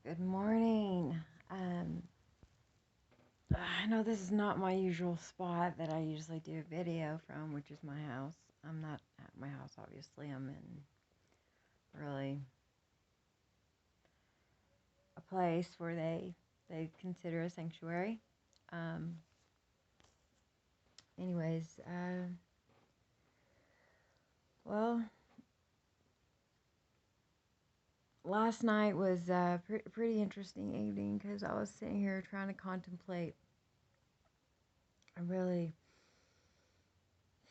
Good morning. I know this is not my usual spot that I usually do a video from, which is my house. I'm not at my house, obviously. I'm in really a place where they consider a sanctuary. Um, anyways, well, last night was a pretty interesting evening because I was sitting here trying to contemplate and really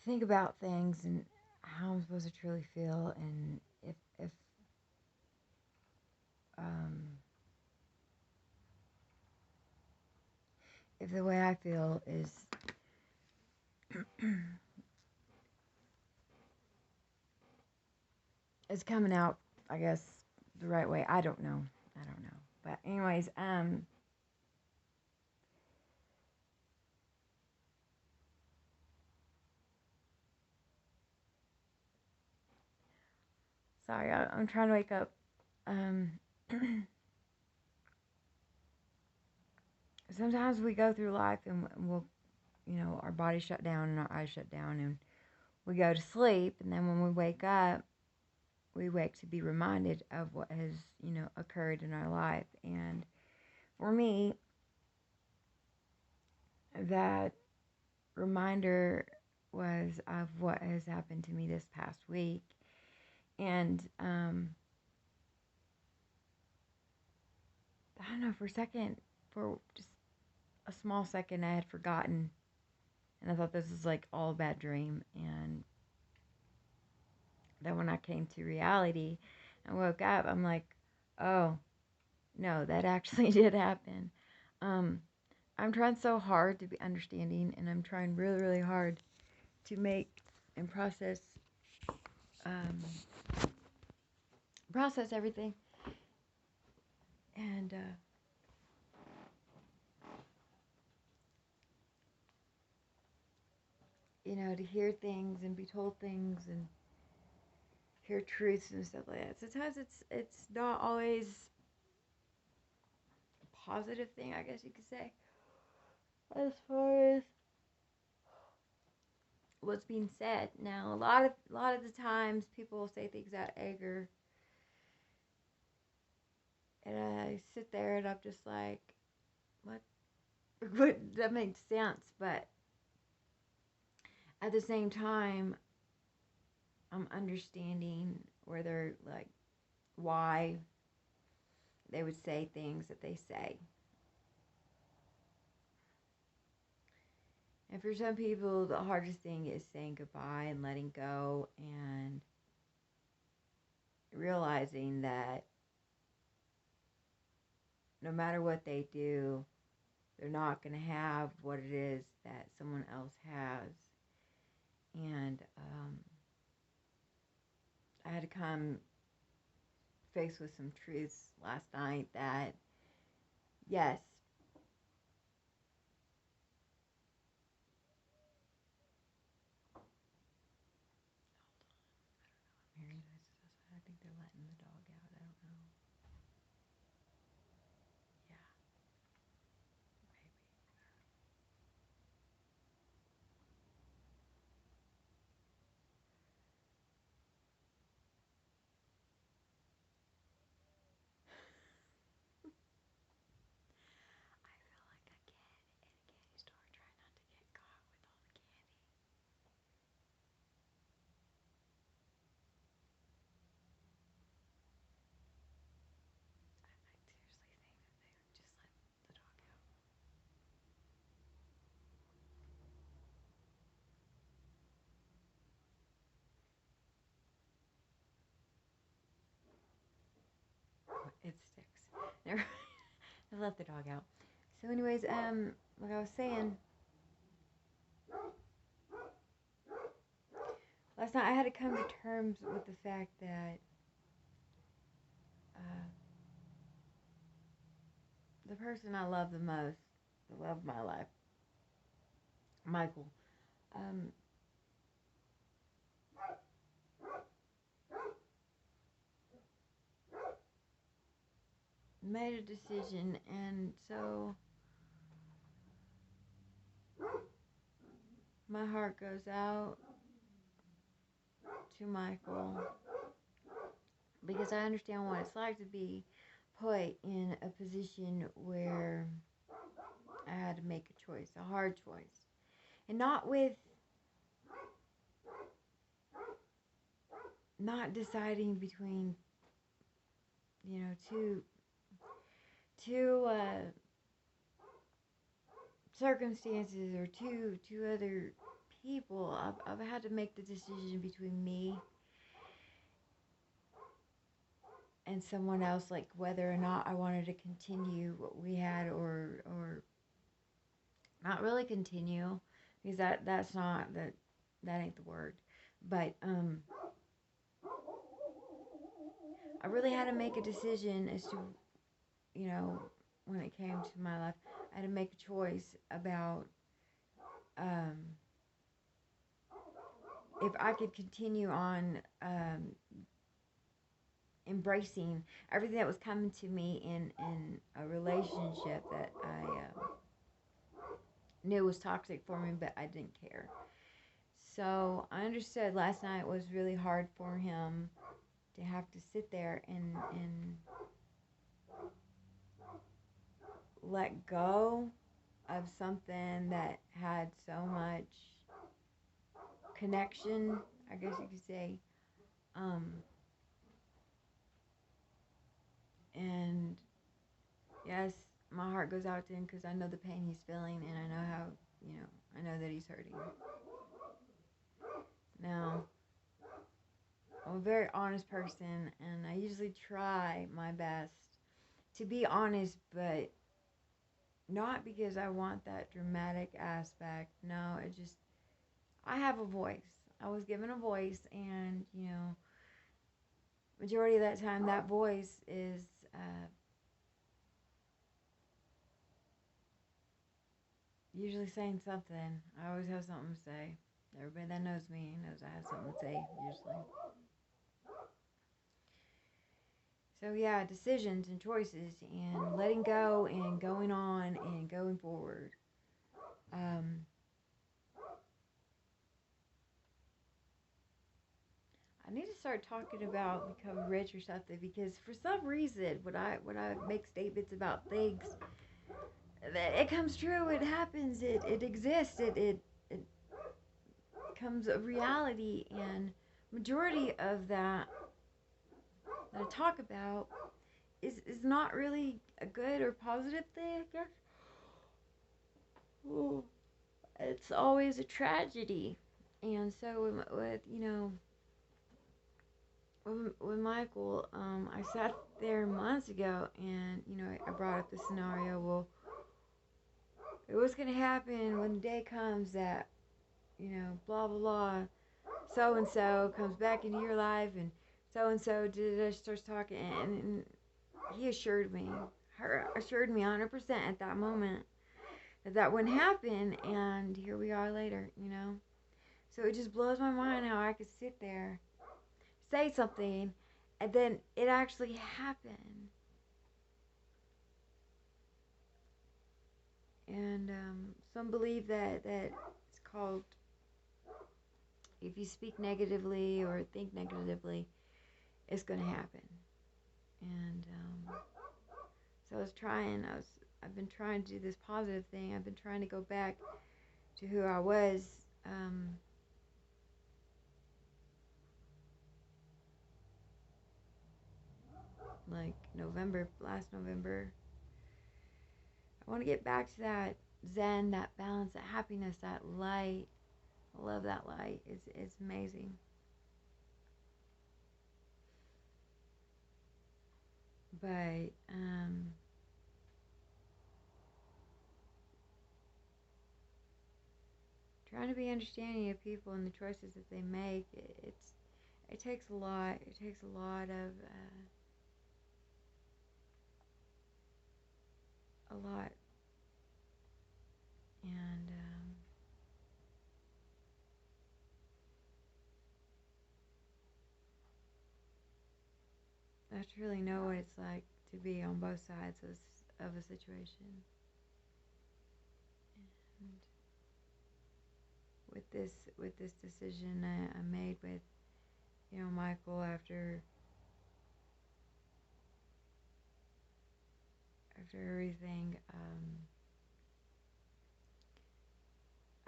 think about things and how I'm supposed to truly feel, and um, if the way I feel is coming out, I guess, the right way. I don't know. I don't know. But anyways, sorry, I'm trying to wake up. Um, Sometimes we go through life and we'll, our bodies shut down and our eyes shut down and we go to sleep, and then when we wake to be reminded of what has, occurred in our life. And for me, that reminder was of what has happened to me this past week. And I don't know, for just a small second, I had forgotten. And I thought this was like all a bad dream. And then when I came to reality and woke up, I'm like, oh, no, that actually did happen. Um, I'm trying so hard to be understanding, and I'm trying really, really hard to make and um, process everything. And, to hear things and be told things and hear truths and stuff like that. Sometimes it's not always a positive thing, I guess you could say, as far as what's being said. Now, a lot of the times people will say things out of anger, and I sit there and I'm just like, what? What? That makes sense, but at the same time, I'm understanding where they're like why they would say things that they say. And for some people, the hardest thing is saying goodbye and letting go and realizing that no matter what they do, they're not going to have what it is that someone else has. And I had to come face with some truths last night that, yes, I'm hearing noises outside. I think they're letting the dog out. I don't know. Yeah, maybe. I feel like a kid in a candy store trying not to get caught with all the candy. I seriously think that they would just let the dog out. It sticks. Never. I let the dog out. So, anyways, like I was saying, last night I had to come to terms with the fact that uh, the person I love the most, the love of my life, Michael, um, made a decision, and so my heart goes out to Michael because I understand what it's like to be put in a position where I had to make a choice, a hard choice. And not deciding between, two circumstances or two other people. I've had to make the decision between me and someone else, like whether or not I wanted to continue what we had or not really continue, because that's not that ain't the word. But I really had to make a decision as to, when it came to my life, I had to make a choice about um, if I could continue on embracing everything that was coming to me in a relationship that I knew was toxic for me, but I didn't care. So I understood last night was really hard for him to have to sit there and let go of something that had so much connection, I guess you could say. And yes, my heart goes out to him because I know the pain he's feeling, and I know how, I know that he's hurting. Now, I'm a very honest person, and I usually try my best to be honest, but not because I want that dramatic aspect. No, I have a voice. I was given a voice, and, majority of that time, that voice is usually saying something. I always have something to say. Everybody that knows me knows I have something to say, usually. So yeah, decisions and choices and letting go and going on and going forward. I need to start talking about becoming rich or something, because for some reason when I make statements about things, it comes true. It happens. It exists. It becomes a reality, and majority of that I talk about is not really a good or positive thing, I guess. Ooh. It's always a tragedy. And so with with Michael, I sat there months ago, and I brought up the scenario. Well, what's gonna happen when the day comes that blah blah blah, so and so comes back into your life, and so starts talking, and he assured me, her assured me 100% at that moment that wouldn't happen, and here we are later. So it just blows my mind how I could sit there, say something, and then it actually happened. And some believe that it's called, if you speak negatively or think negatively, it's going to happen. And so I've been trying to do this positive thing. I've been trying to go back to who I was. Like last November. I want to get back to that zen, that balance, that happiness, that light. I love that light. It's amazing. But trying to be understanding of people and the choices that they make, it takes a lot. It takes a lot of a lot, and I have to really know what it's like to be on both sides of a situation. And with this decision I made with Michael after everything,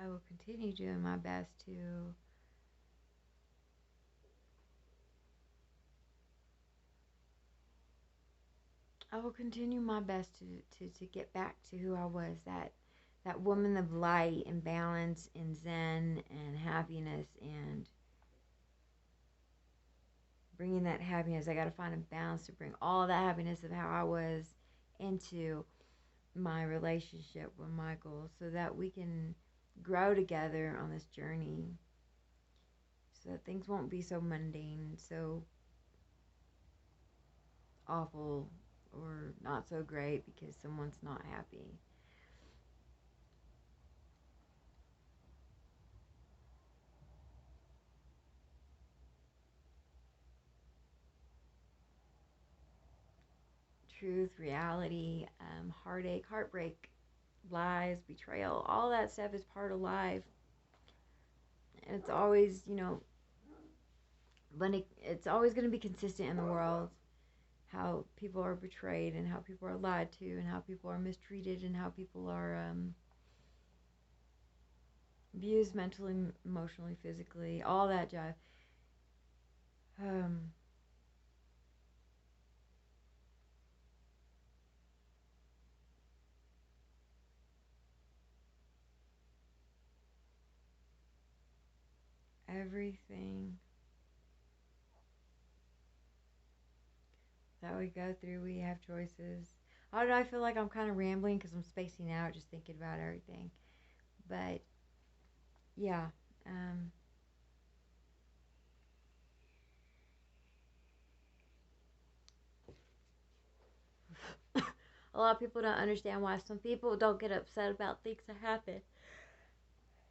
I will continue doing my best to get back to who I was, that woman of light and balance and zen and happiness, and bringing that happiness. I got to find a balance to bring all that happiness of how I was into my relationship with Michael, so that we can grow together on this journey, so that things won't be so mundane, so awful, or not so great because someone's not happy. Truth, reality, heartache, heartbreak, lies, betrayal, all that stuff is part of life. And it's always, it's always going to be consistent in the world, how people are betrayed and how people are lied to and how people are mistreated and how people are abused mentally, emotionally, physically, all that jive. Everything that we go through, we have choices. I don't know, I feel like I'm kind of rambling because I'm spacing out just thinking about everything. But, yeah. A lot of people don't understand why some people don't get upset about things that happen.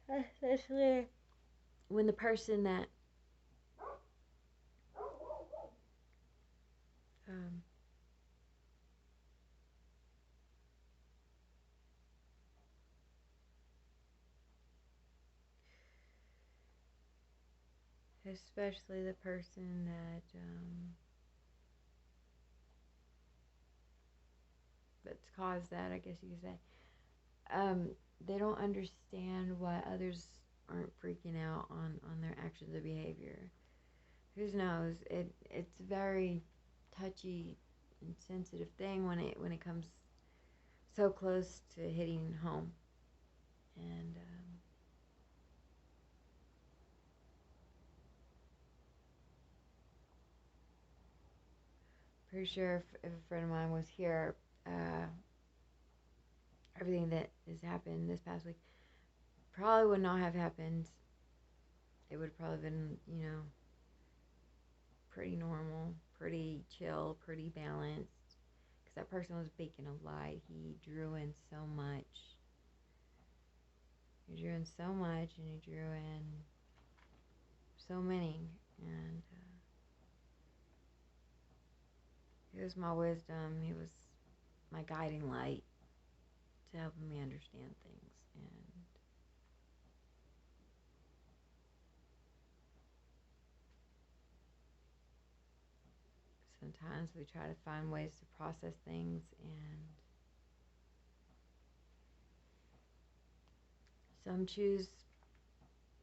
Especially when the person that um, especially the person that's caused that, I guess you could say, they don't understand why others aren't freaking out on their actions or behavior. Who knows? It's a very touchy and sensitive thing when it comes so close to hitting home. And pretty sure if a friend of mine was here, everything that has happened this past week probably would not have happened. It would have probably been, pretty normal, pretty chill, pretty balanced. Because that person was baking a light. He drew in so much. He drew in so much, and he drew in so many. And he was my wisdom. He was my guiding light to helping me understand things. And sometimes we try to find ways to process things, and some choose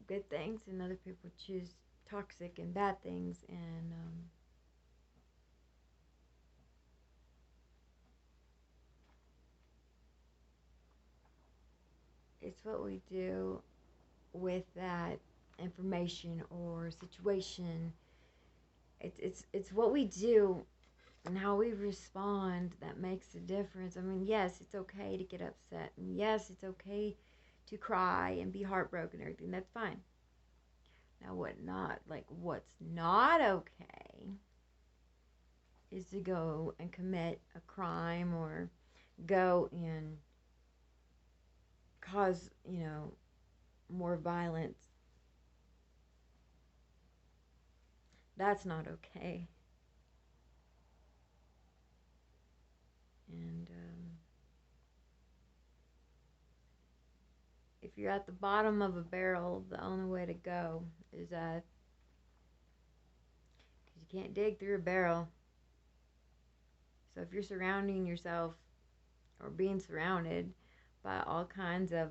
good things and other people choose toxic and bad things. And it's what we do with that information or situation. It's what we do and how we respond that makes a difference. I mean, yes, it's okay to get upset, and yes, it's okay to cry and be heartbroken and everything. That's fine. Now, what's not okay is to go and commit a crime or go and cause, more violence. That's not okay. if you're at the bottom of a barrel, the only way to go is because you can't dig through a barrel. So if you're surrounding yourself or being surrounded by all kinds of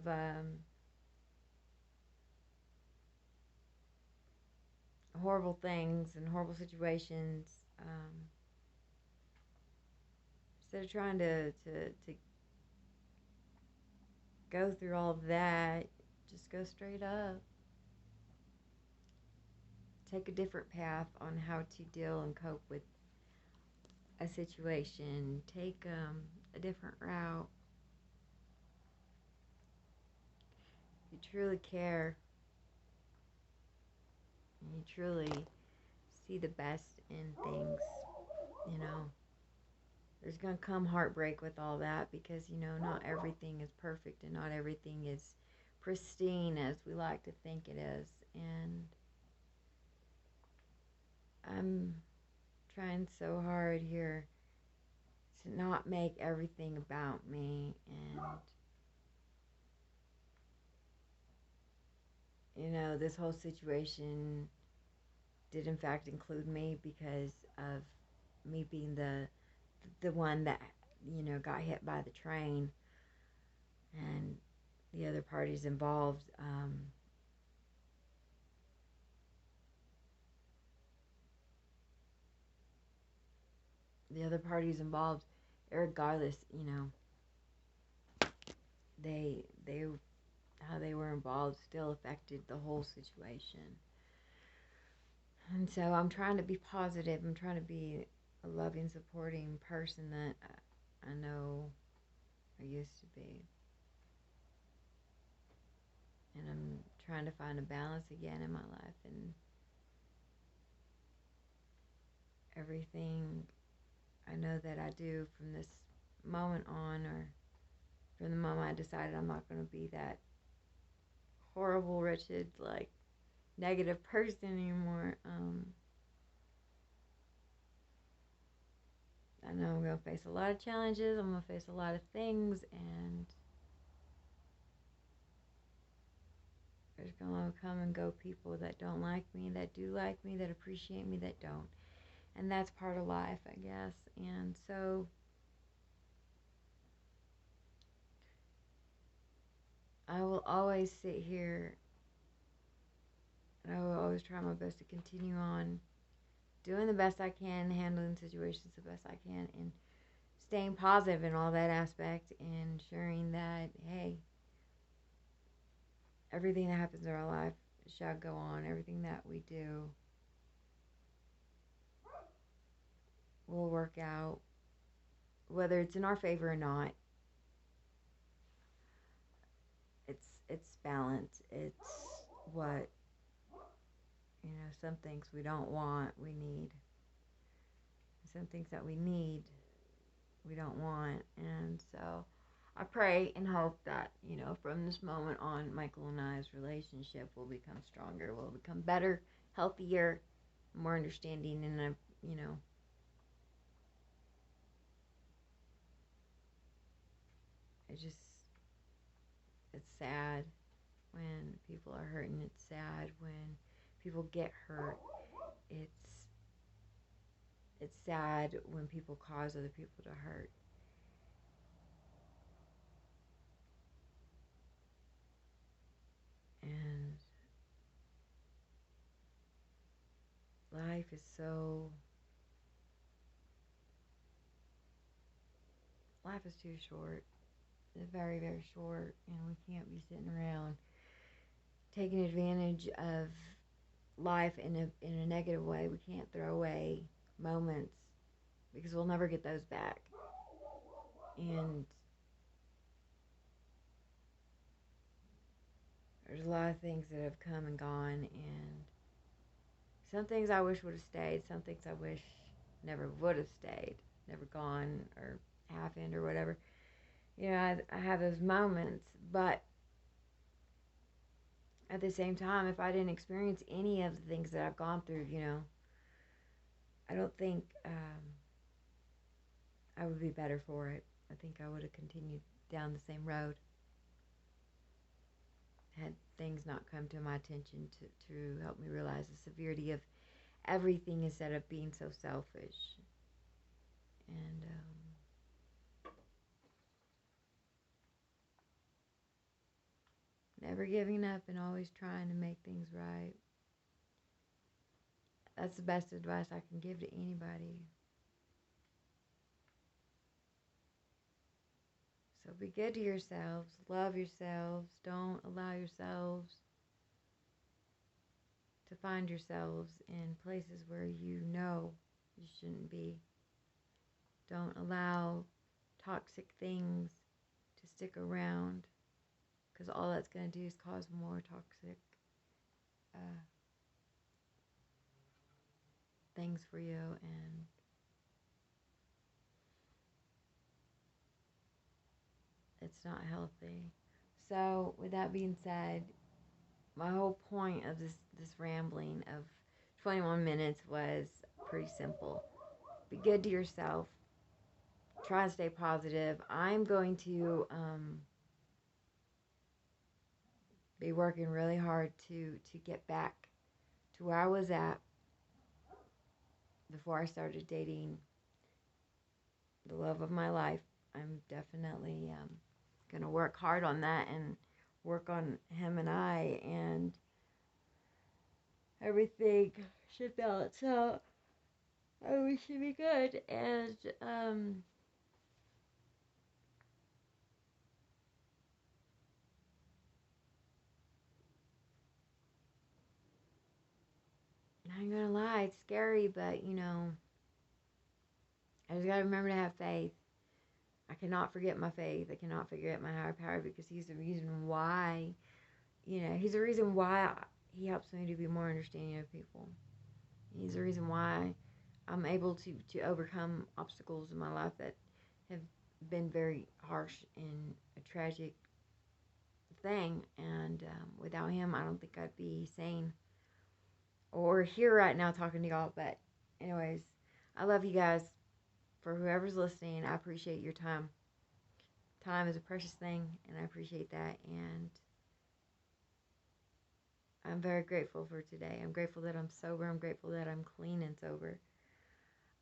horrible things and horrible situations, instead of trying to go through all of that, just go straight up. Take a different path on how to deal and cope with a situation. Take a different route. If you truly care, and you truly see the best in things, you know, there's going to come heartbreak with all that because, you know, not everything is perfect and not everything is pristine as we like to think it is. And I'm trying so hard here to not make everything about me, and you know, this whole situation did in fact include me because of me being the one that, you know, got hit by the train, and the other parties involved regardless, you know, they how they were involved still affected the whole situation. And so I'm trying to be positive. I'm trying to be a loving, supporting person that I know I used to be. And I'm trying to find a balance again in my life, and everything I know that I do from this moment on, or from the moment I decided I'm not going to be that horrible, wretched, like, negative person anymore. I know I'm going to face a lot of challenges. I'm going to face a lot of things, and there's going to come and go people that don't like me, that do like me, that appreciate me, that don't. And that's part of life, I guess. And so I will always sit here, and I will always try my best to continue on doing the best I can, handling situations the best I can, and staying positive in all that aspect, and ensuring that, hey, everything that happens in our life shall go on. Everything that we do will work out, whether it's in our favor or not. It's balance. It's what, you know, some things we don't want, we need. Some things that we need, we don't want. And so I pray and hope that, you know, from this moment on, Michael and I's relationship will become stronger, will become better, healthier, more understanding. And you know, it's sad when people are hurting. It's sad when people get hurt. It's sad when people cause other people to hurt. And life is too short. It's very, very short, and we can't be sitting around taking advantage of life in a negative way. We can't throw away moments because we'll never get those back. And there's a lot of things that have come and gone, and some things I wish would have stayed, some things I wish never would have stayed, never gone or happened or whatever. You know, I have those moments, but at the same time, if I didn't experience any of the things that I've gone through, you know, I don't think I would be better for it. I think I would have continued down the same road. had things not come to my attention to help me realize the severity of everything instead of being so selfish. And never giving up and always trying to make things right. That's the best advice I can give to anybody. So be good to yourselves, love yourselves, don't allow yourselves to find yourselves in places where you know you shouldn't be. Don't allow toxic things to stick around, because all that's going to do is cause more toxic things for you, and it's not healthy. So with that being said, my whole point of this rambling of 21 minutes was pretty simple. Be good to yourself. Try to stay positive. I'm going to be working really hard to get back to where I was at before I started dating the love of my life. I'm definitely going to work hard on that and work on him and I, and everything should balance out. And we should be good. And I ain't gonna lie, it's scary, but I just gotta remember to have faith. I cannot forget my faith. I cannot forget my higher power, because he's the reason why, he's the reason why he helps me to be more understanding of people. He's the reason why I'm able to overcome obstacles in my life that have been very harsh and a tragic thing. And without him, I don't think I'd be sane or here right now talking to y'all. But anyways, I love you guys. For whoever's listening, I appreciate your time. Time is a precious thing, and I appreciate that. And I'm very grateful for today. I'm grateful that I'm sober. I'm grateful that I'm clean and sober.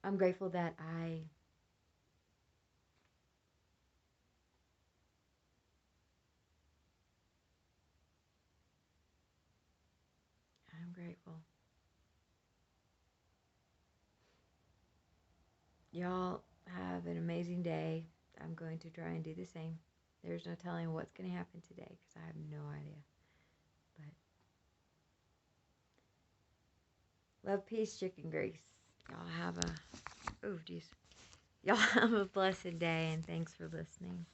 I'm grateful that I'm grateful. Y'all have an amazing day. I'm going to try and do the same. There's no telling what's going to happen today, because I have no idea. But love, peace, chicken grease. Y'all have a... Oh, geez. Y'all have a blessed day, and thanks for listening.